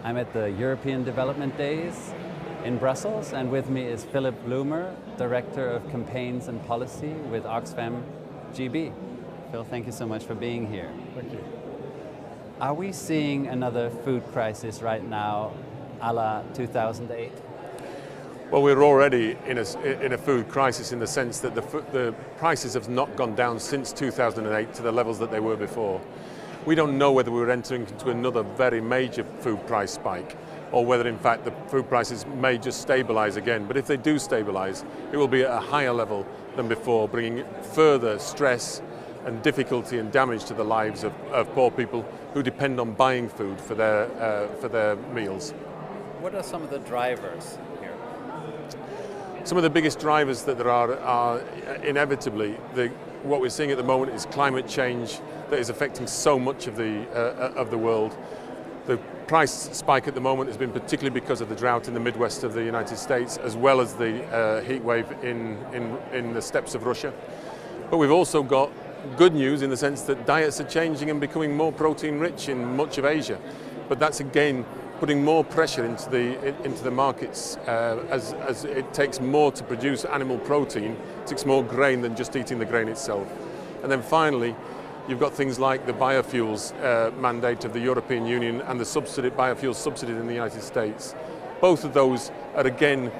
I'm at the European Development Days in Brussels, and with me is Philip Bloomer, Director of Campaigns and Policy with Oxfam GB. Phil, thank you so much for being here. Thank you. Are we seeing another food crisis right now, a la 2008? Well, we're already in a food crisis in the sense that the prices have not gone down since 2008 to the levels that they were before. We don't know whether we're entering into another very major food price spike, or whether in fact the food prices may just stabilize again. But if they do stabilize, it will be at a higher level than before, bringing further stress and difficulty and damage to the lives of poor people who depend on buying food for their meals. What are some of the drivers here? Some of the biggest drivers that there are inevitably what we're seeing at the moment is climate change that is affecting so much of the world. The price spike at the moment has been particularly because of the drought in the Midwest of the United States, as well as the heat wave in the steppes of Russia. But we've also got good news in the sense that diets are changing and becoming more protein rich in much of Asia. But that's again putting more pressure into the markets as it takes more to produce animal protein. It takes more grain than just eating the grain itself. And then finally, you've got things like the biofuels mandate of the European Union and the biofuels subsidy in the United States. Both of those are again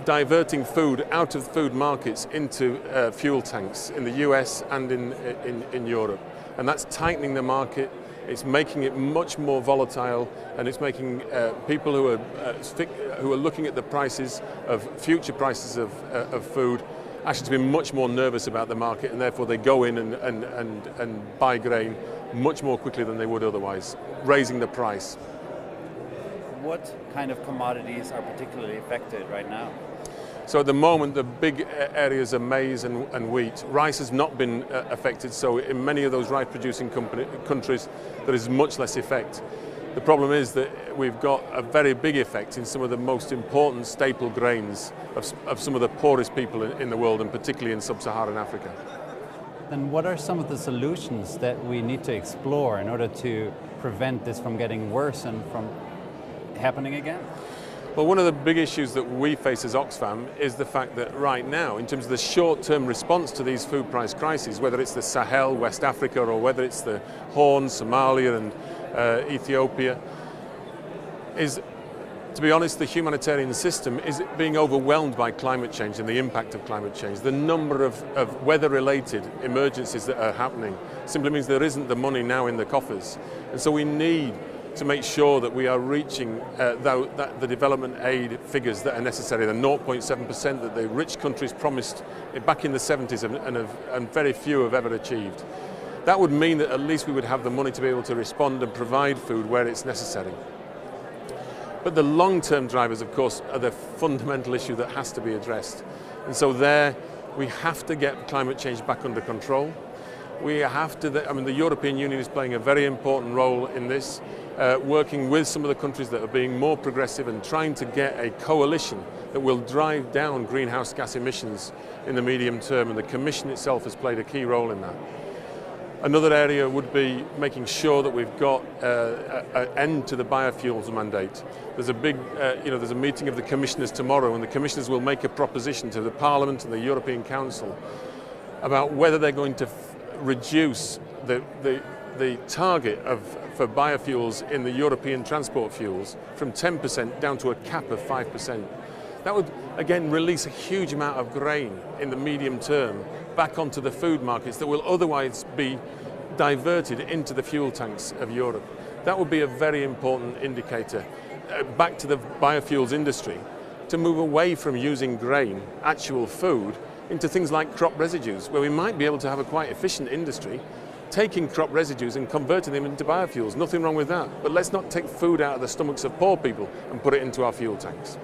diverting food out of food markets into fuel tanks in the US and in Europe. And that's tightening the market. It's making it much more volatile, and it's making people who are looking at the prices of future prices of food actually to be much more nervous about the market, and therefore they go in and buy grain much more quickly than they would otherwise, raising the price. What kind of commodities are particularly affected right now? So at the moment, the big areas are maize and wheat. Rice has not been affected, so in many of those rice-producing countries, there is much less effect. The problem is that we've got a very big effect in some of the most important staple grains of some of the poorest people in the world, and particularly in sub-Saharan Africa. Then what are some of the solutions that we need to explore in order to prevent this from getting worse and from happening again? Well, one of the big issues that we face as Oxfam is the fact that right now, in terms of the short-term response to these food price crises, whether it's the Sahel, West Africa, or whether it's the Horn, Somalia and Ethiopia, is, to be honest, the humanitarian system is being overwhelmed by climate change and the impact of climate change. The number of weather-related emergencies that are happening simply means there isn't the money now in the coffers. And so we need to make sure that we are reaching the development aid figures that are necessary, the 0.7% that the rich countries promised back in the 70s and very few have ever achieved. That would mean that at least we would have the money to be able to respond and provide food where it's necessary. But the long-term drivers, of course, are the fundamental issue that has to be addressed. And so there, we have to get climate change back under control. We have to, the European Union is playing a very important role in this, working with some of the countries that are being more progressive and trying to get a coalition that will drive down greenhouse gas emissions in the medium term, and the Commission itself has played a key role in that. Another area would be making sure that we've got an end to the biofuels mandate. There's a big, there's a meeting of the commissioners tomorrow, and the commissioners will make a proposition to the Parliament and the European Council about whether they're going to reduce the target for biofuels in the European transport fuels from 10% down to a cap of 5%. That would, again, release a huge amount of grain in the medium term back onto the food markets that will otherwise be diverted into the fuel tanks of Europe. That would be a very important indicator back to the biofuels industry to move away from using grain, actual food, into things like crop residues, where we might be able to have a quite efficient industry taking crop residues and converting them into biofuels. Nothing wrong with that. But let's not take food out of the stomachs of poor people and put it into our fuel tanks.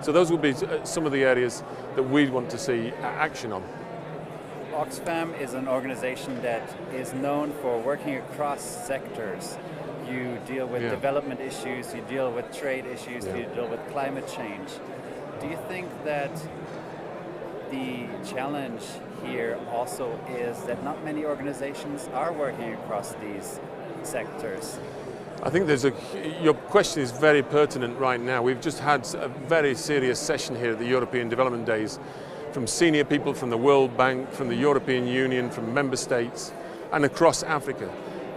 So those would be some of the areas that we'd want to see action on. Oxfam is an organization that is known for working across sectors. You deal with development issues, you deal with trade issues, you deal with climate change. Do you think that the challenge here also is that not many organizations are working across these sectors? I think your question is very pertinent right now. We've just had a very serious session here at the European Development Days from senior people from the World Bank, from the European Union, from member states, and across Africa.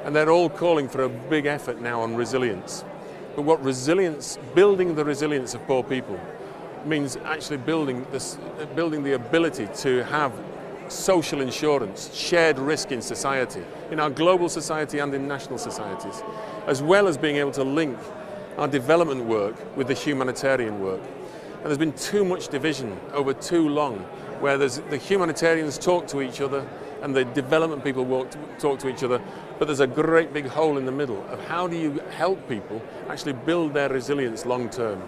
And they're all calling for a big effort now on resilience. But what building the resilience of poor people means actually building the ability to have social insurance, shared risk in society, in our global society and in national societies, as well as being able to link our development work with the humanitarian work. And there's been too much division over too long, where the humanitarians talk to each other and the development people talk to each other, but there's a great big hole in the middle of how do you help people actually build their resilience long term.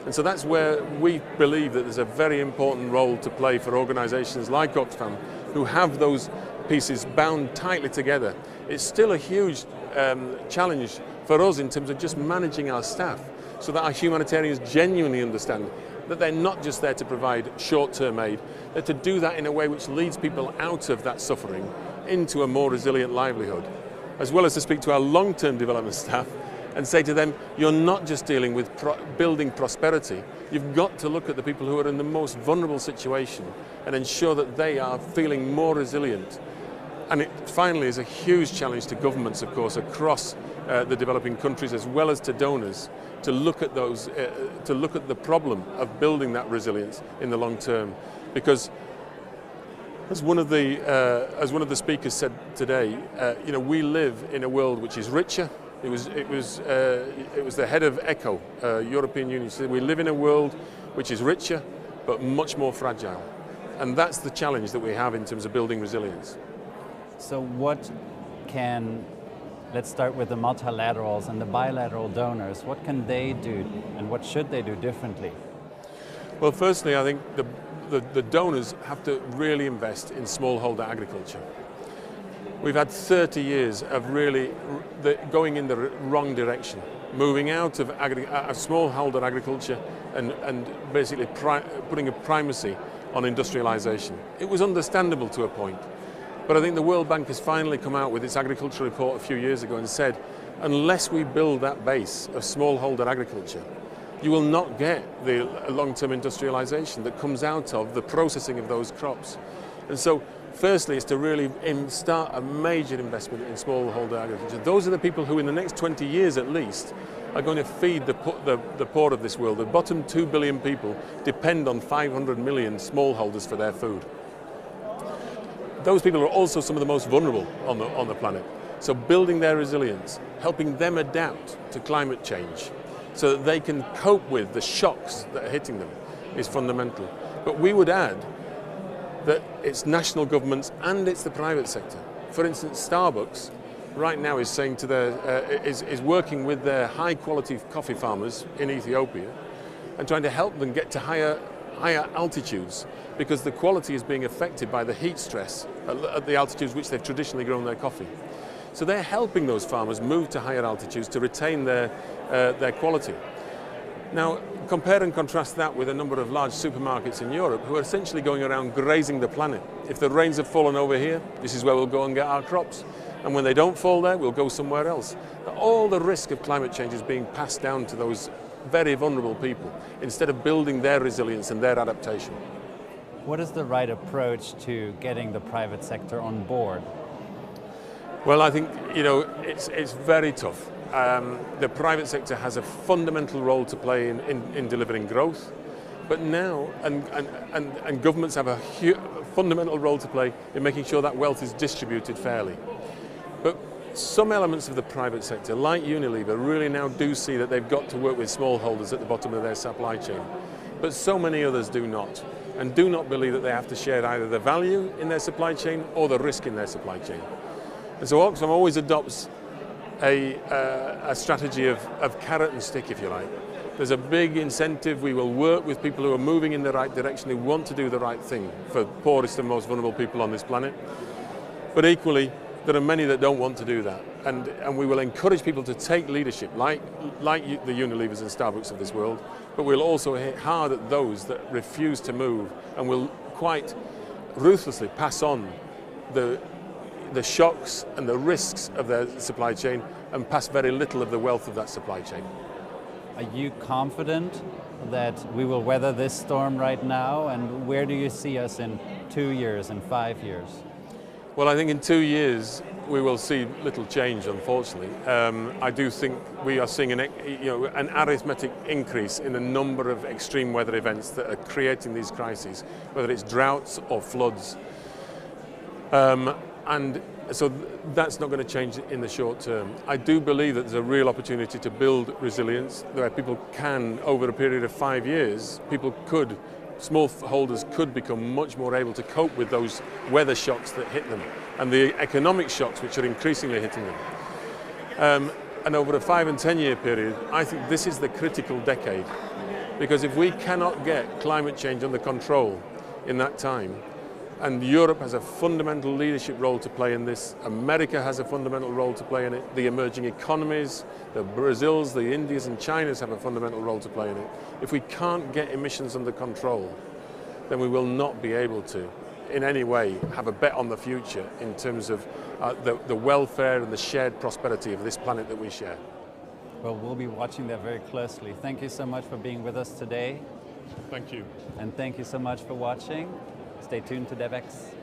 And so that's where we believe that there's a very important role to play for organisations like Oxfam, who have those pieces bound tightly together. It's still a huge challenge for us in terms of just managing our staff, so that our humanitarians genuinely understand that they're not just there to provide short-term aid, they're to do that in a way which leads people out of that suffering into a more resilient livelihood, as well as to speak to our long-term development staff and say to them, you're not just dealing with building prosperity, you've got to look at the people who are in the most vulnerable situation and ensure that they are feeling more resilient. And it finally is a huge challenge to governments, of course, across the developing countries, as well as to donors, to look at the problem of building that resilience in the long term. Because as one of the speakers said today, we live in a world which is richer. It was the head of ECHO, European Union, said we live in a world which is richer but much more fragile. And that's the challenge that we have in terms of building resilience. So let's start with the multilaterals and the bilateral donors. What can they do and what should they do differently? Well, firstly, I think the donors have to really invest in smallholder agriculture. We've had 30 years of really going in the wrong direction, moving out of smallholder agriculture and basically putting a primacy on industrialization. It was understandable to a point, but I think the World Bank has finally come out with its agriculture report a few years ago and said, unless we build that base of smallholder agriculture, you will not get the long-term industrialization that comes out of the processing of those crops. And so, firstly, is to really start a major investment in smallholder agriculture. Those are the people who in the next 20 years at least are going to feed the poor of this world. The bottom 2 billion people depend on 500 million smallholders for their food. Those people are also some of the most vulnerable on the planet. So building their resilience, helping them adapt to climate change so that they can cope with the shocks that are hitting them is fundamental. But we would add that it's national governments and it's the private sector. For instance, Starbucks right now is saying to is working with their high quality coffee farmers in Ethiopia and trying to help them get to higher altitudes, because the quality is being affected by the heat stress at the altitudes which they've traditionally grown their coffee. So they're helping those farmers move to higher altitudes to retain their quality. Now, compare and contrast that with a number of large supermarkets in Europe who are essentially going around grazing the planet. If the rains have fallen over here, this is where we'll go and get our crops. And when they don't fall there, we'll go somewhere else. All the risk of climate change is being passed down to those very vulnerable people instead of building their resilience and their adaptation. What is the right approach to getting the private sector on board? Well, I think it's very tough. The private sector has a fundamental role to play in delivering growth, but now and governments have a fundamental role to play in making sure that wealth is distributed fairly. But some elements of the private sector, like Unilever, really now do see that they've got to work with smallholders at the bottom of their supply chain. But so many others do not, and do not believe that they have to share either the value in their supply chain or the risk in their supply chain. And so Oxfam always adopts a strategy of carrot and stick, if you like. There's a big incentive. We will work with people who are moving in the right direction, who want to do the right thing for poorest and most vulnerable people on this planet. But equally, there are many that don't want to do that. And we will encourage people to take leadership, like the Unilevers and Starbucks of this world, but we'll also hit hard at those that refuse to move, and will quite ruthlessly pass on the shocks and the risks of their supply chain and pass very little of the wealth of that supply chain. Are you confident that we will weather this storm right now, and where do you see us in 2 years and 5 years? Well, I think in 2 years we will see little change, unfortunately. I do think we are seeing an arithmetic increase in the number of extreme weather events that are creating these crises, whether it's droughts or floods. And so that's not going to change in the short term. I do believe that there's a real opportunity to build resilience, where people can, over a period of 5 years, smallholders could become much more able to cope with those weather shocks that hit them and the economic shocks which are increasingly hitting them. And over a 5 and 10 year period, I think this is the critical decade, because if we cannot get climate change under control in that time, and Europe has a fundamental leadership role to play in this, America has a fundamental role to play in it, the emerging economies, the Brazils, the Indias and Chinas have a fundamental role to play in it. If we can't get emissions under control, then we will not be able to, in any way, have a bet on the future in terms of the welfare and the shared prosperity of this planet that we share. Well, we'll be watching that very closely. Thank you so much for being with us today. Thank you. And thank you so much for watching. Stay tuned to DevX.